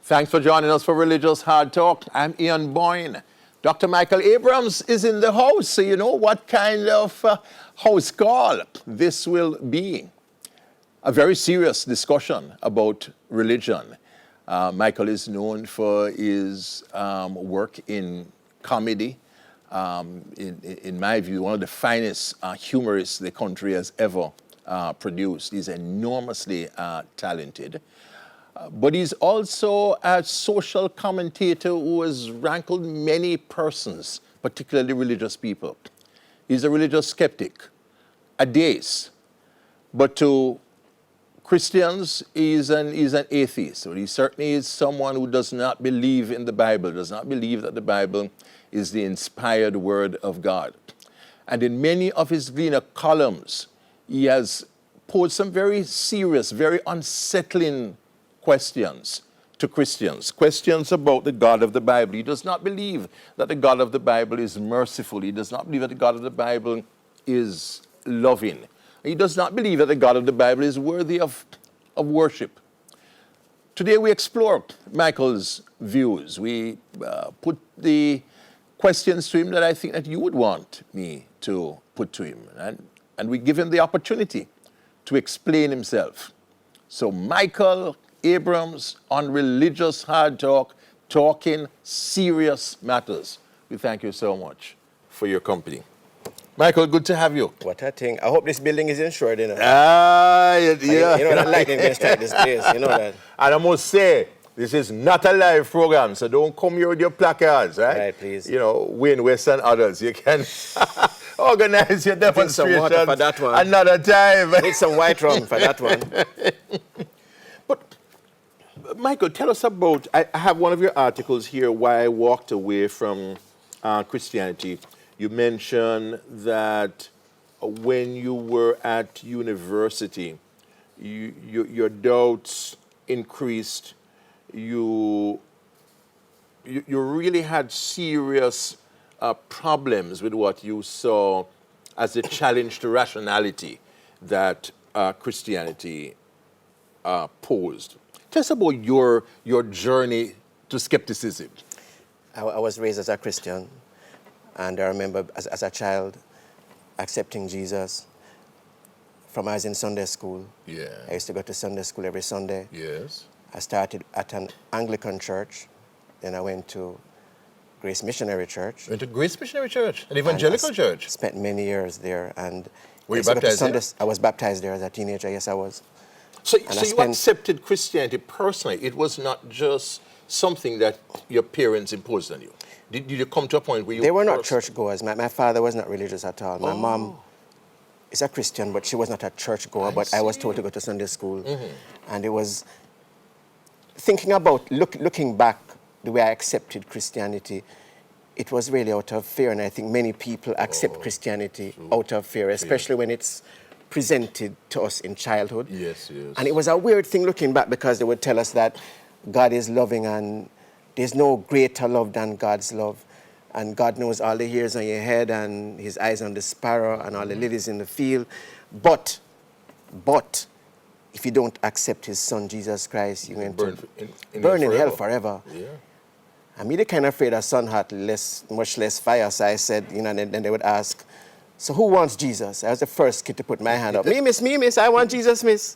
Thanks for joining us for Religious Hard Talk. I'm Ian Boyne. Dr. Michael Abrams is in the house, so you know what kind of house call this will be. A very serious discussion about religion. Michael is known for his work in comedy. In my view, one of the finest humorists the country has ever produced. He's enormously talented. But he's also a social commentator who has rankled many persons, particularly religious people. He's a religious skeptic, a deist. But to Christians, he's an atheist. So he certainly is someone who does not believe in the Bible, does not believe that the Bible is the inspired word of God. And in many of his Gleaner columns, he has posed some very serious, very unsettling questions to Christians, questions about the God of the Bible. He does not believe that the God of the Bible is merciful. He does not believe that the God of the Bible is loving. He does not believe that the God of the Bible is worthy of worship. Today we explore Michael's views. We put the questions to him that I think that you would want me to put to him. And we give him the opportunity to explain himself. So Michael Abrams on Religious Hard Talk, talking serious matters. We thank you so much for your company. Michael, good to have you. What a thing. I hope this building is insured, you know. Yeah. You know that lightning can strike this place, you know that. And I must say, this is not a live program, so don't come here with your placards, right? Right, please. You know, Wayne West and others, you can organize your demonstration some water for that one. Another time. Need some white rum for that one. But, Michael, tell us about, I have one of your articles here, Why I Walked Away from Christianity. You mentioned that when you were at university, your doubts increased. You really had serious problems with what you saw as a challenge to rationality that Christianity posed. Tell us about your journey to skepticism. I was raised as a Christian, and I remember as a child accepting Jesus from I was in Sunday school. Yeah. I used to go to Sunday school every Sunday. Yes. I started at an Anglican church, then I went to Grace Missionary Church. Went to Grace Missionary Church, an evangelical church. Spent many years there, and were you baptized there? I was baptized there as a teenager. Yes, I was. So you accepted Christianity personally. It was not just something that your parents imposed on you. Did you come to a point where you... They were not churchgoers. My father was not religious at all. My mom is a Christian, but she was not a churchgoer. But I was told to go to Sunday school. Mm-hmm. And it was... Thinking about, looking back, the way I accepted Christianity, it was really out of fear. And I think many people accept Christianity out of fear, especially when it's presented to us in childhood. Yes, yes. And it was a weird thing looking back, because they would tell us that God is loving and there's no greater love than God's love. And God knows all the hairs on your head and his eyes on the sparrow and all the lilies in the field. But if you don't accept his son, Jesus Christ, you're going to burn in hell forever. Yeah. I mean, they're kind of afraid our son had much less fire. So I said, you know, and then they would ask, so who wants Jesus? I was the first kid to put my hand up. Me, miss, I want Jesus, miss.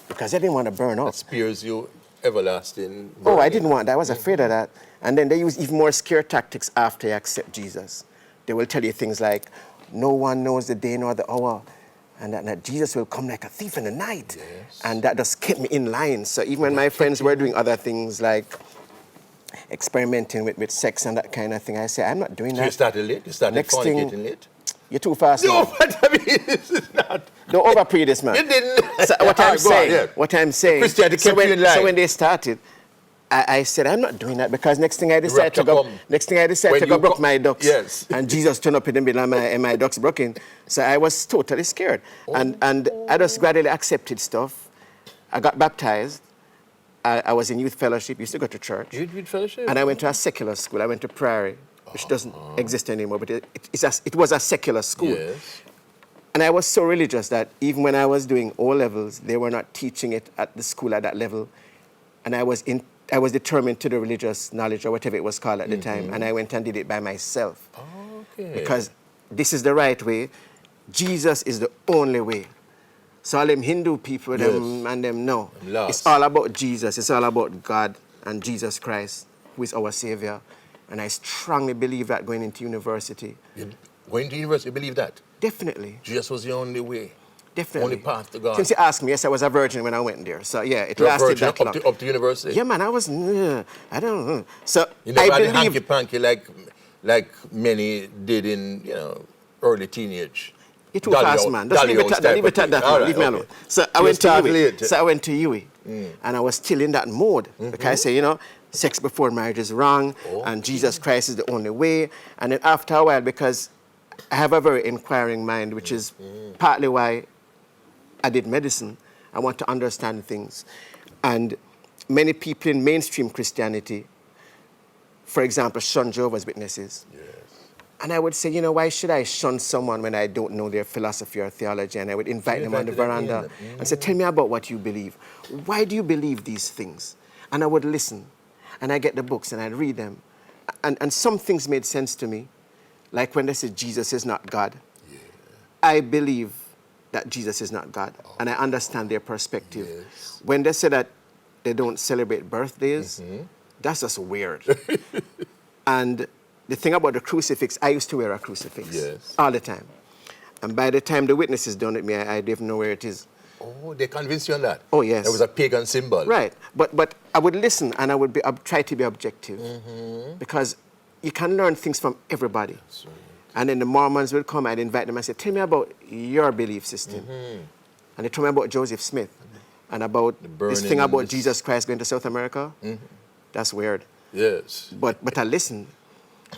Because I didn't want to burn up. That spares you everlasting burning. Oh, I didn't want that. I was afraid of that. And then they use even more scare tactics after you accept Jesus. They will tell you things like, no one knows the day nor the hour, and that Jesus will come like a thief in the night. Yes. And that just kept me in line. So even when my friends were doing other things like experimenting with sex and that kind of thing, I said, I'm not doing that. You started late? You started fornicating late? You're too fast. No, but I mean, this is not... Don't overpray this, man. You didn't. So what I'm saying, Christianity kept you in line. So when they started, I said, I'm not doing that, because next thing I decided to go broke my ducks. Yes. And Jesus turned up in the middle and my ducks broken. So I was totally scared. Oh. And I just gradually accepted stuff. I got baptized. I was in youth fellowship, used to go to church. Youth fellowship? And I went to a secular school. I went to Prairie, which doesn't exist anymore, but it was a secular school. Yes. And I was so religious that even when I was doing O-levels, they were not teaching it at the school at that level. And I was I was determined to do religious knowledge or whatever it was called at the time, and I went and did it by myself. Okay. Because this is the right way. Jesus is the only way. So all them Hindu people, them and them, no. It's all about Jesus. It's all about God and Jesus Christ, who is our Savior. And I strongly believe that going into university. Going to university, you believe that? Definitely. Jesus was the only way. Definitely. Only path to God. Since you asked me, yes, I was a virgin when I went there. So yeah, it You're a lasted virgin that long. up to university? Yeah, man, I was, I don't know. So You never I had believe... hanky-panky like many did in, early teenage. You're too fast, man. Just leave it at that. Leave it at that. Right, leave me alone. So I went to UWI. So I went to UWI. And I was still in that mode. Because I say, sex before marriage is wrong. And Jesus Christ is the only way. And then after a while, because I have a very inquiring mind, which is partly why I did medicine. I want to understand things. And many people in mainstream Christianity, for example, shun Jehovah's Witnesses. Yes. And I would say, why should I shun someone when I don't know their philosophy or theology? And I would invite them on the veranda and say, tell me about what you believe. Why do you believe these things? And I would listen. And I get the books and I'd read them. And some things made sense to me. Like when they say Jesus is not God. Yeah. I believe that Jesus is not God. And I understand their perspective. Yes. When they say that they don't celebrate birthdays, that's just weird. And the thing about the crucifix, I used to wear a crucifix all the time. And by the time the witness is done with me, I didn't know where it is. Oh, they convinced you on that? Oh, yes. It was a pagan symbol. Right. But I would listen and I would try to be objective. Because you can learn things from everybody. That's right. And then the Mormons will come, I'd invite them and say, tell me about your belief system. And they told me about Joseph Smith and about this thing about Jesus Christ going to South America. That's weird. Yes. But I listened.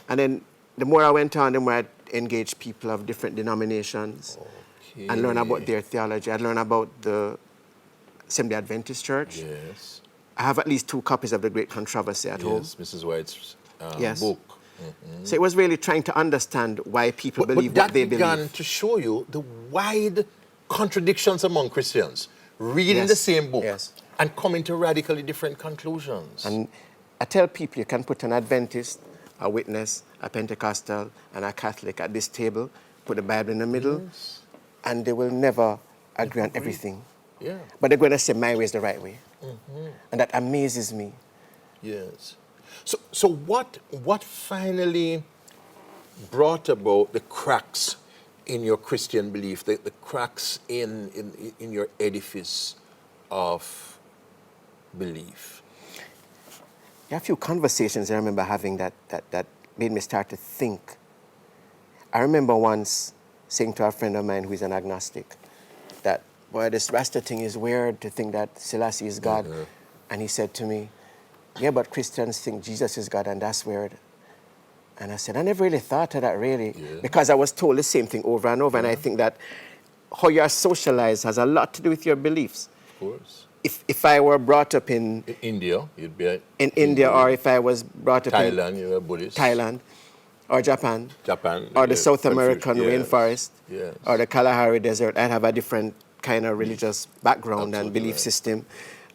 And then the more I went on, the more I engaged people of different denominations and learn about their theology. I learned about the Seventh-day Adventist Church. Yes. I have at least 2 copies of The Great Controversy at home. Yes, Mrs. White's book. So it was really trying to understand why people believe what they believe. But that began to show you the wide contradictions among Christians, reading the same book and coming to radically different conclusions. And I tell people you can put an Adventist, a Witness, a Pentecostal, and a Catholic at this table, put the Bible in the middle, and they will never agree on everything. Yeah. But they're going to say my way is the right way. And that amazes me. Yes. So what finally brought about the cracks in your Christian belief, the cracks in your edifice of belief? There are a few conversations I remember having that made me start to think. I remember once saying to a friend of mine who is an agnostic that, boy, this Rasta thing is weird to think that Selassie is God. And he said to me, yeah, but Christians think Jesus is God, and that's weird. And I said, I never really thought of that, really, because I was told the same thing over and over, and I think that how you are socialized has a lot to do with your beliefs. Of course. If I were brought up in India, you'd be in India, or if I was brought up Thailand, you were Buddhist. Thailand, or Japan, or the South American rainforest, or the Kalahari Desert, I'd have a different kind of religious background and belief system.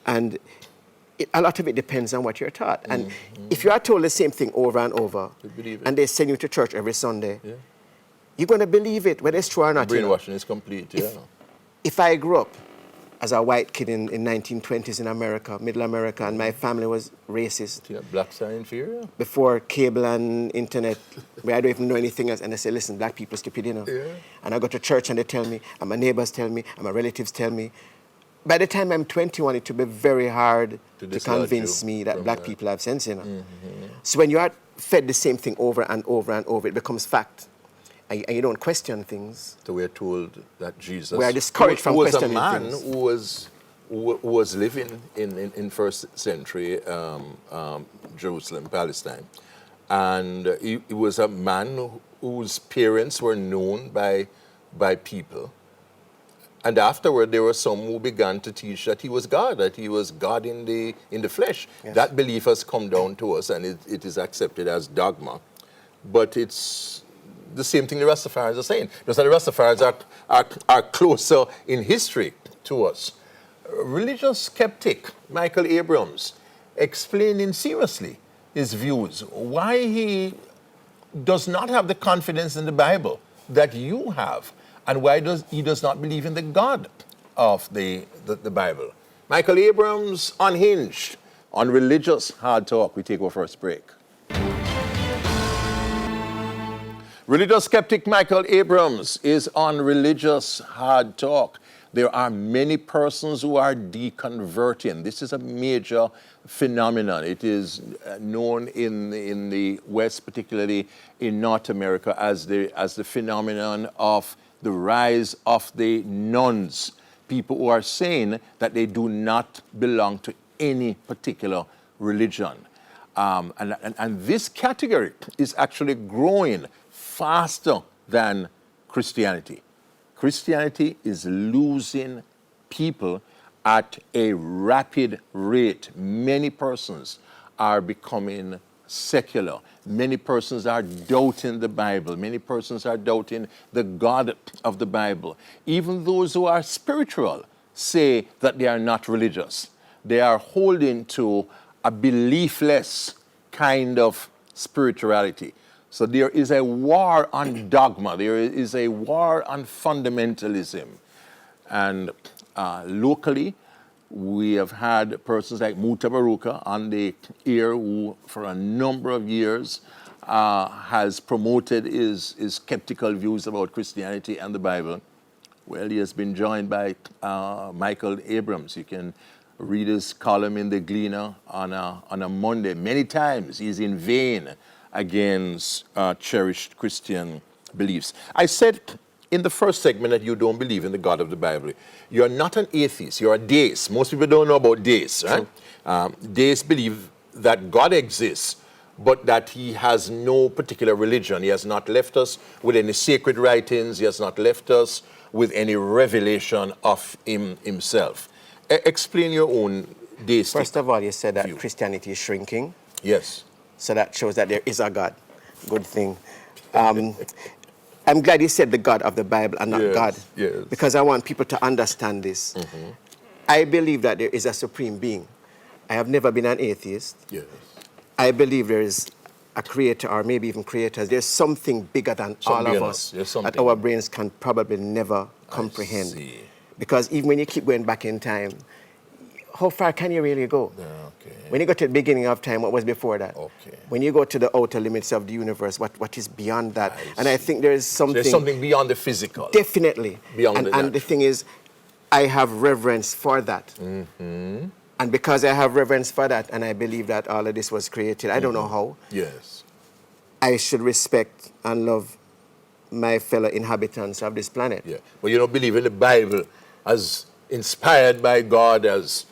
And a lot of it depends on what you're taught. And if you are told the same thing over and over, and they send you to church every Sunday, you're going to believe it, whether it's true or not. Brainwashing is complete, If I grew up as a white kid in 1920s in America, middle America, and my family was racist. Blacks are inferior? Before cable and internet, where I don't even know anything else, and they say, listen, black people are stupid, And I go to church and they tell me, and my neighbors tell me, and my relatives tell me. By the time I'm 21, it will be very hard to convince me that black people have sense, So when you are fed the same thing over and over and over, it becomes fact. And you don't question things. So we're told that Jesus we are discouraged from questioning things. Who was living in first century Jerusalem, Palestine. And he was a man whose parents were known by people. And afterward, there were some who began to teach that he was God in the flesh. Yes. That belief has come down to us, and it is accepted as dogma. But it's the same thing the Rastafarians are saying. Just that the Rastafarians are closer in history to us. Religious skeptic Michael Abrams, explaining seriously his views, why he does not have the confidence in the Bible that you have, and why he does not believe in the God of the Bible. Michael Abrams, Unhinged, on Religious Hard Talk. We take our first break. Religious skeptic Michael Abrams is on Religious Hard Talk. There are many persons who are deconverting. This is a major phenomenon. It is known in the West, particularly in North America, as the phenomenon of the rise of the nones, people who are saying that they do not belong to any particular religion. And this category is actually growing faster than Christianity. Christianity is losing people at a rapid rate. Many persons are becoming secular. Many persons are doubting the Bible. Many persons are doubting the God of the Bible. Even those who are spiritual say that they are not religious. They are holding to a beliefless kind of spirituality. So there is a war on dogma. There is a war on fundamentalism. And locally, we have had persons like Muta Baruka on the air who, for a number of years, has promoted his skeptical views about Christianity and the Bible. Well, he has been joined by Michael Abrams. You can read his column in the Gleaner on a Monday. Many times he's in vain against cherished Christian beliefs. I said in the first segment that you don't believe in the God of the Bible. You're not an atheist, you're a deist. Most people don't know about deists, right? Deists believe that God exists, but that he has no particular religion. He has not left us with any sacred writings. He has not left us with any revelation of himself. Explain your own deistic First of all, you said that view. Christianity is shrinking. Yes. So that shows that there is a God. Good thing. I'm glad you said the God of the Bible and not Yes, God. yes. Because I want people to understand this. I believe that there is a supreme being. I have never been an atheist. Yes. I believe there is a creator, or maybe even creators. There's something bigger than all of us There's that something. our brains can probably never comprehend. see. Because even when you keep going back in time, how far can you really go? Okay. When you go to the beginning of time, what was before that? Okay. When you go to the outer limits of the universe, what is beyond that? And I think there is something... There's something beyond the physical. Definitely. Beyond and the the natural. thing is, I have reverence for that. And because I have reverence for that, and I believe that all of this was created, I don't know how, Yes. I should respect and love my fellow inhabitants of this planet. Yeah. But you don't believe in the Bible as inspired by God, as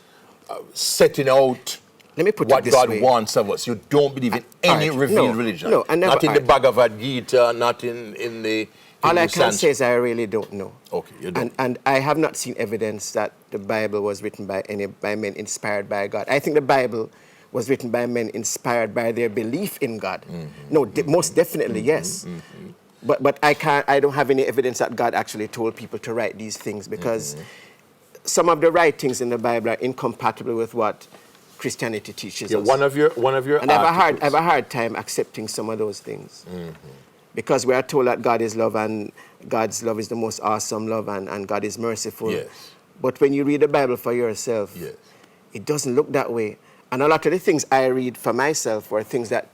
setting out Let me put what it this God way. wants of us. You don't believe in any Alright, revealed no, religion. no, I never- not in the alright. Bhagavad Gita, not in the All I Hindu can say Sanskrit. is I really don't know. Okay, you don't. And I have not seen evidence that the Bible was written by men inspired by God. I think the Bible was written by men inspired by their belief in God. No, most definitely, yes. But I don't have any evidence that God actually told people to write these things, because some of the writings in the Bible are incompatible with what Christianity teaches us. One of your And I articles. have a hard time accepting some of those things. Because we are told that God is love, and God's love is the most awesome love, and God is merciful. Yes. But when you read the Bible for yourself, Yes. it doesn't look that way. And a lot of the things I read for myself were things that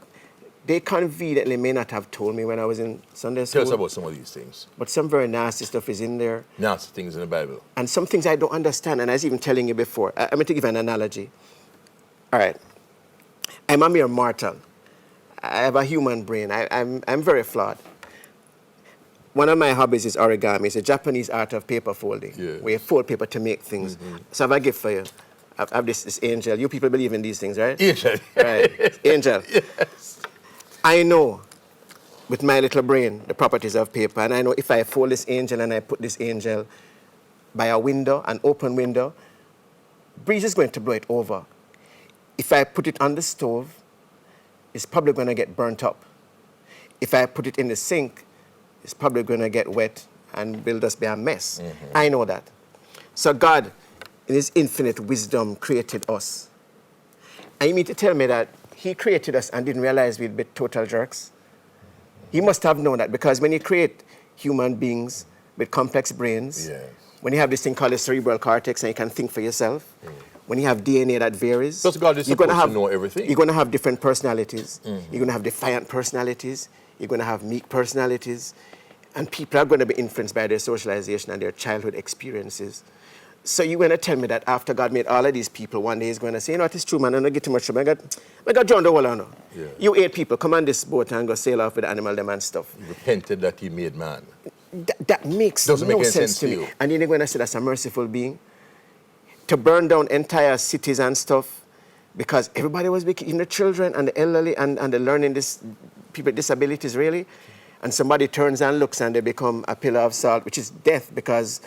they conveniently may not have told me when I was in Sunday school. Tell us about some of these things. But some very nasty stuff is in there. Nasty things in the Bible. And some things I don't understand. And I was even telling you before. I'm going to give you an analogy. All right. I'm a mere mortal. I have a human brain. I'm very flawed. One of my hobbies is origami. It's a Japanese art of paper folding. Yes. Where you fold paper to make things. So I have a gift for you. I have this angel. You people believe in these things, right? Angel. Right. Angel. Yes. I know with my little brain the properties of paper. And I know if I fold this angel and I put this angel by a window, an open window, breeze is going to blow it over. If I put it on the stove, it's probably going to get burnt up. If I put it in the sink, it's probably going to get wet and will just be a mess. I know that. So God, in his infinite wisdom, created us. And you mean to tell me that he created us and didn't realize we'd be total jerks? He must have known that, because when you create human beings with complex brains, Yes. when you have this thing called the cerebral cortex and you can think for yourself, when you have DNA that varies, Because God is you're supposed gonna have, to know everything. You're going to have different personalities. You're going to have defiant personalities. You're going to have meek personalities. And people are going to be influenced by their socialization and their childhood experiences. So you're going to tell me that after God made all of these people, one day he's going to say, you know what, it's true, man, I don't get too much trouble. I got John the Wall on. Yeah. You 8 people, come on this boat and go sail off with the animal them and stuff. He repented that he made man. That makes Doesn't no make any sense to to me. you. And then they're going to say that's a merciful being. To burn down entire cities and stuff because everybody was wicked, even the children and the elderly and the learning people with disabilities, really. And somebody turns and looks and they become a pillar of salt, which is death, because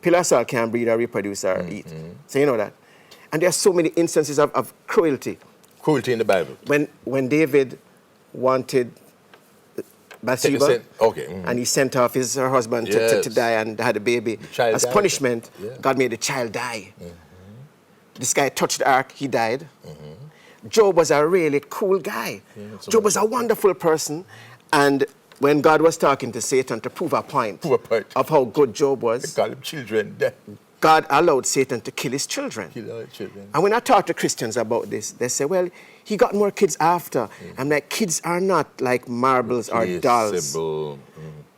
pillar of salt can't breed or reproduce or eat. So you know that. And there are so many instances of cruelty. Cruelty in the Bible. When David wanted Bathsheba, and he sent off her husband to die and had a baby. As died. punishment, God made the child die. This guy touched the ark, he died. Job was a really cool guy. Job was a wonderful person. And when God was talking to Satan to prove a point of how good Job was, They call him children. God allowed Satan to kill his children. And when I talk to Christians about this, they say, well, he got more kids after. I'm like, kids are not like marbles or dolls.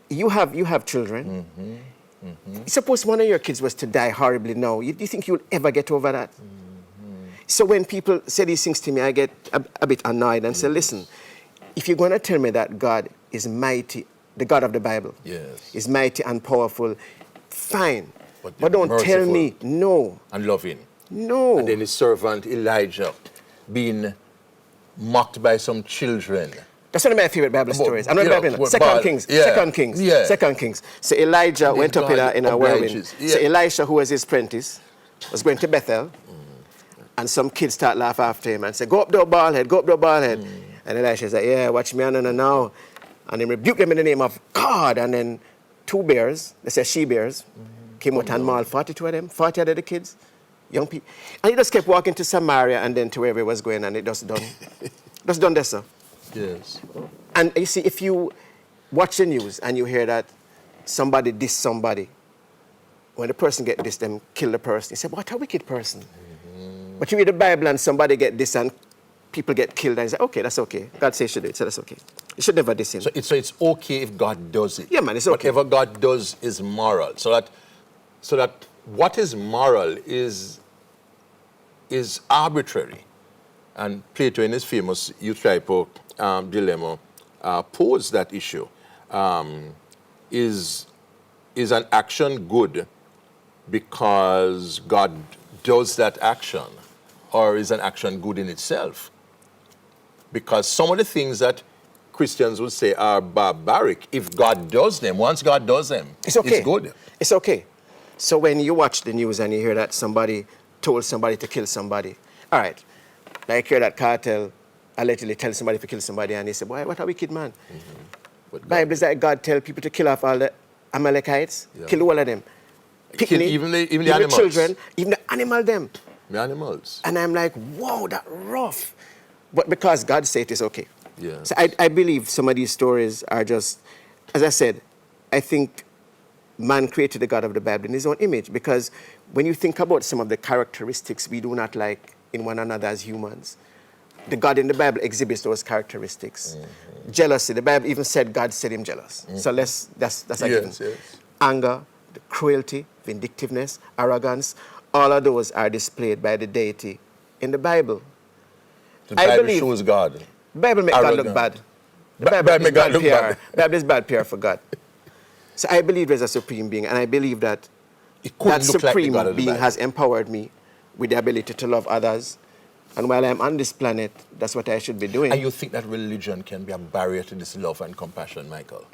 You have children. Suppose one of your kids was to die horribly now. Do you think you'll ever get over that? So when people say these things to me, I get a bit annoyed and say, listen, if you're going to tell me that God is mighty, the God of the Bible is mighty and powerful, fine. But don't tell me no. And loving. No. And then his servant Elijah being mocked by some children. That's one of my favorite Bible stories. I'm not Bible. Second Kings. Second Kings. So Elijah went up in a whirlwind. So Elisha, who was his apprentice, was going to Bethel. And some kids start laugh after him and say, go up there, bald head, go up there, bald head. And Elisha said, yeah, watch me on now. And he rebuked them in the name of God. And then 2 bears, they say she-bears, came out and mauled 42 of them, 40 of the kids, young people. And he just kept walking to Samaria and then to wherever he was going, and it just done. Just done there, sir. Yes. And you see, if you watch the news and you hear that somebody dissed somebody, when the person get dissed, them kill the person, you say, what a wicked person. But you read the Bible and somebody get dissed and people get killed, and you say, okay, that's okay. God says you should do it, so that's okay. You should never diss him. So it's okay if God does it. Yeah, man, it's okay. Whatever God does is moral. So that what is moral is arbitrary. And Plato, in his famous Euthyphro dilemma, posed that issue. Is an action good because God does that action, or is an action good in itself? Because some of the things that Christians would say are barbaric, if God does them, once God does them, it's okay. It's good. It's okay. So when you watch the news and you hear that somebody told somebody to kill somebody, all right, like hear that cartel allegedly tell somebody to kill somebody, and they say, boy, what a wicked man. Bible is that God tell people to kill off all the Amalekites, kill all of them. Kill even the animals. Children, even the animal them. The animals. And I'm like, whoa, that rough. But because God said it is okay. Yeah. So I believe some of these stories are just, as I said, I think man created the God of the Bible in his own image, because when you think about some of the characteristics we do not like in one another as humans, the God in the Bible exhibits those characteristics. Jealousy, the Bible even said God said him jealous. So that's a given. Yes. Anger, the cruelty, vindictiveness, arrogance, all of those are displayed by the deity in the Bible. The Bible shows God. The Bible makes God look bad. The Bible makes God look bad. The Bible is bad PR for God. So I believe there's a supreme being, and I believe that that supreme being has empowered me with the ability to love others. And while I'm on this planet, that's what I should be doing. And you think that religion can be a barrier to this love and compassion, Michael?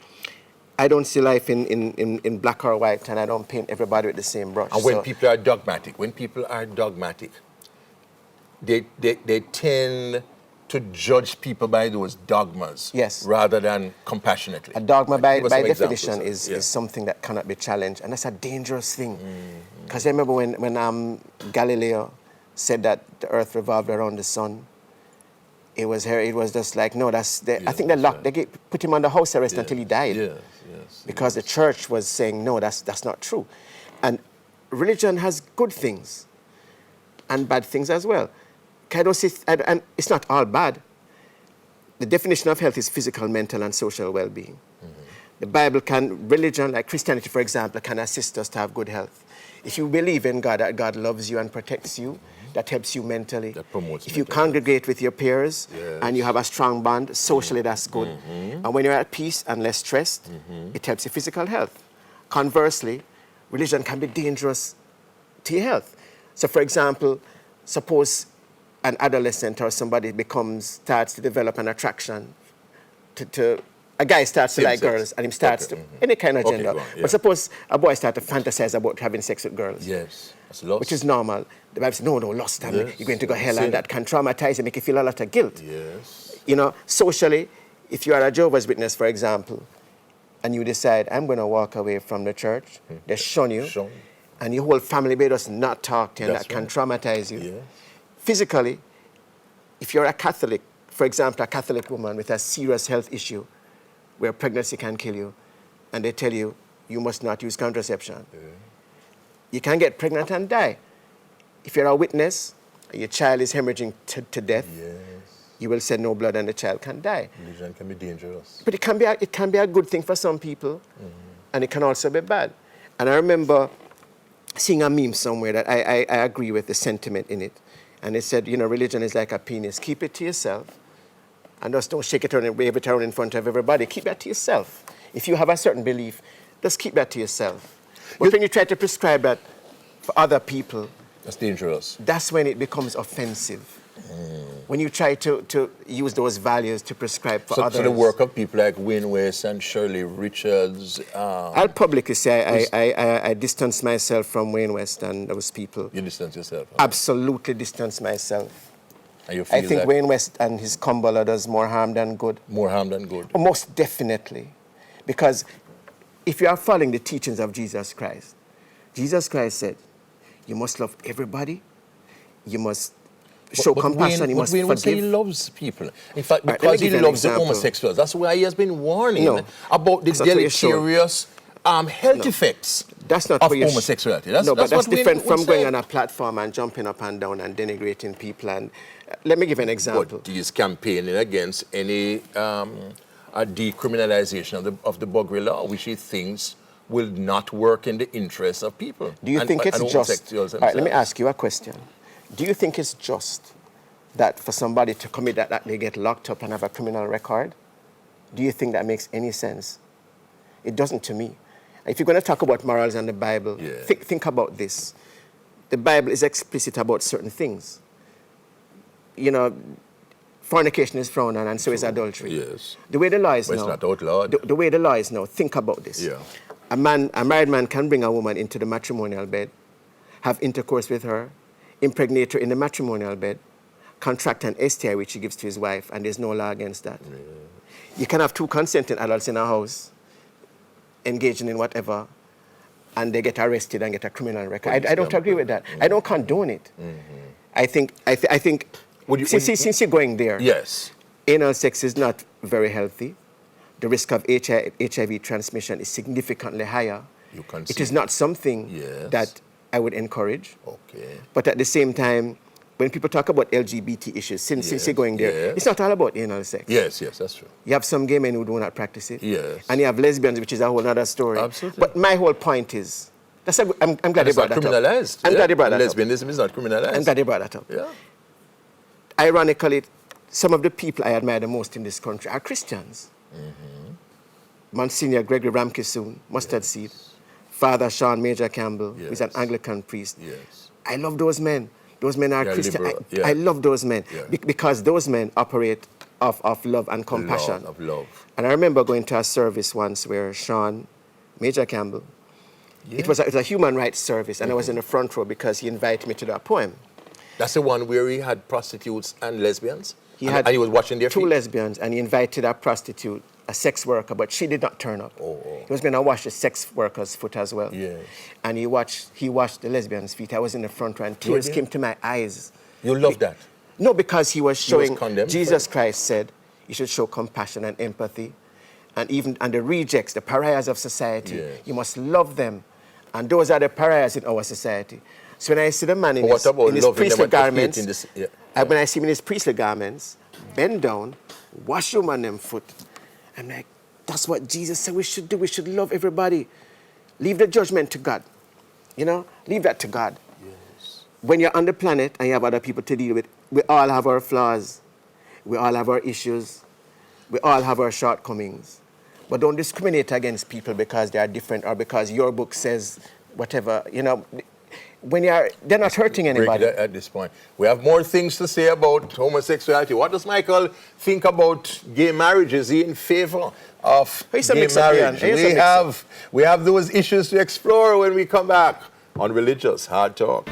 I don't see life in black or white, and I don't paint everybody with the same brush. And when people are dogmatic, they tend to judge people by those dogmas, rather than compassionately. A dogma, by definition, is something that cannot be challenged, and that's a dangerous thing. Because I remember when Galileo said that the earth revolved around the sun. It was just like, no, I think they put him under house arrest until he died. Because the church was saying, no, that's not true. And religion has good things and bad things as well. And it's not all bad. The definition of health is physical, mental, and social well-being. The Bible religion, like Christianity, for example, can assist us to have good health. If you believe in God, that God loves you and protects you, that helps you mentally. That promotes if you congregate with your peers and you have a strong bond, socially that's good. And when you're at peace and less stressed, it helps your physical health. Conversely, religion can be dangerous to your health. So, for example, suppose an adolescent or somebody starts to develop an attraction to a guy starts to like girls and he starts to any kind of gender. But suppose a boy starts to fantasize about having sex with girls. Yes, that's lust. Which is normal. The Bible says, no, lust, and you're going to go hell, and that can traumatize you, make you feel a lot of guilt. Yes. You know, socially, if you are a Jehovah's Witness, for example, and you decide, I'm going to walk away from the church, they shun you, and your whole family may just not talk to you, and that can traumatize you. Yes. Physically, if you're a Catholic, for example, a Catholic woman with a serious health issue, where pregnancy can kill you, and they tell you, you must not use contraception. You can get pregnant and die. If you're a witness, your child is hemorrhaging to death, you will send no blood and the child can die. Religion can be dangerous. But it can be a good thing for some people, and it can also be bad. And I remember seeing a meme somewhere that I agree with the sentiment in it. And it said, religion is like a penis. Keep it to yourself. And just don't shake it around and wave it around in front of everybody. Keep that to yourself. If you have a certain belief, just keep that to yourself. But when you try to prescribe that for other people, that's dangerous. That's when it becomes offensive. When you try to use those values to prescribe for others. So the work of people like Wayne West and Shirley Richards. I'll publicly say I distance myself from Wayne West and those people. You distance yourself? Absolutely distance myself. And you feel I think Wayne West and his Kumbala does more harm than good. More harm than good? Most definitely. Because if you are following the teachings of Jesus Christ said, you must love everybody, you must show compassion, you must forgive. Wayne say he loves people. In fact, because he loves the homosexuals, that's why he has been warning about the deleterious health effects of homosexuality. But that's different from going on a platform and jumping up and down and denigrating people. And let me give an example. But he is campaigning against any decriminalization of the Buggery law, which he thinks will not work in the interest of people. Do you think it's just... All right, let me ask you a question. Do you think it's just that for somebody to commit that they get locked up and have a criminal record? Do you think that makes any sense? It doesn't to me. If you're going to talk about morals and the Bible, think about this. The Bible is explicit about certain things. Fornication is frowned on, and so is adultery. Yes. The way the law is now... It's not outlawed. The way the law is now, think about this. Yeah. A married man can bring a woman into the matrimonial bed, have intercourse with her, impregnate her in the matrimonial bed, contract an STI which he gives to his wife, and there's no law against that. Yeah. You can have two consenting adults in a house, engaging in whatever, and they get arrested and get a criminal record. I don't agree with that. I don't condone it. I think since you're going there, anal sex is not very healthy. The risk of HIV transmission is significantly higher. It is not something that I would encourage. Okay. But at the same time, when people talk about LGBT issues, since you're going there, it's not all about anal sex. Yes, that's true. You have some gay men who do not practice it. Yes. And you have lesbians, which is a whole other story. Absolutely. But my whole point is, I'm glad you brought that up. I'm glad you brought that up. Lesbianism is not criminalized. I'm glad you brought that up. Yeah. Ironically, some of the people I admire the most in this country are Christians. Monsignor Gregory Ramkisoon, Mustard Seed, Father Sean Major Campbell, who's an Anglican priest. Yes. I love those men. Those men are Christian. I love those men because those men operate of love and compassion. Of love. And I remember going to a service once where Sean Major Campbell, it was a human rights service, and I was in the front row because he invited me to that poem. That's the one where he had prostitutes and lesbians? He had and he was watching their two feet? lesbians, and he invited a prostitute a sex worker, but she did not turn up. He was going to wash the sex worker's foot as well. Yes. And he washed the lesbian's feet. I was in the front row, and tears came to my eyes. You love that? No, because he was showing, Jesus for Christ said, you should show compassion and empathy. And the rejects, the pariahs of society, you must love them. And those are the pariahs in our society. So when I see the man in his priestly garments, when I see him in his priestly garments, bend down, wash your man them foot, I'm like, that's what Jesus said we should do. We should love everybody. Leave the judgment to God. You know, leave that to God. Yes. When you're on the planet and you have other people to deal with, we all have our flaws. We all have our issues. We all have our shortcomings. But don't discriminate against people because they are different or because your book says whatever. You know, they're not hurting anybody. At this point, we have more things to say about homosexuality. What does Michael think about gay marriage? Is he in favor of gay marriage? We have those issues to explore when we come back on Religious Hard Talk.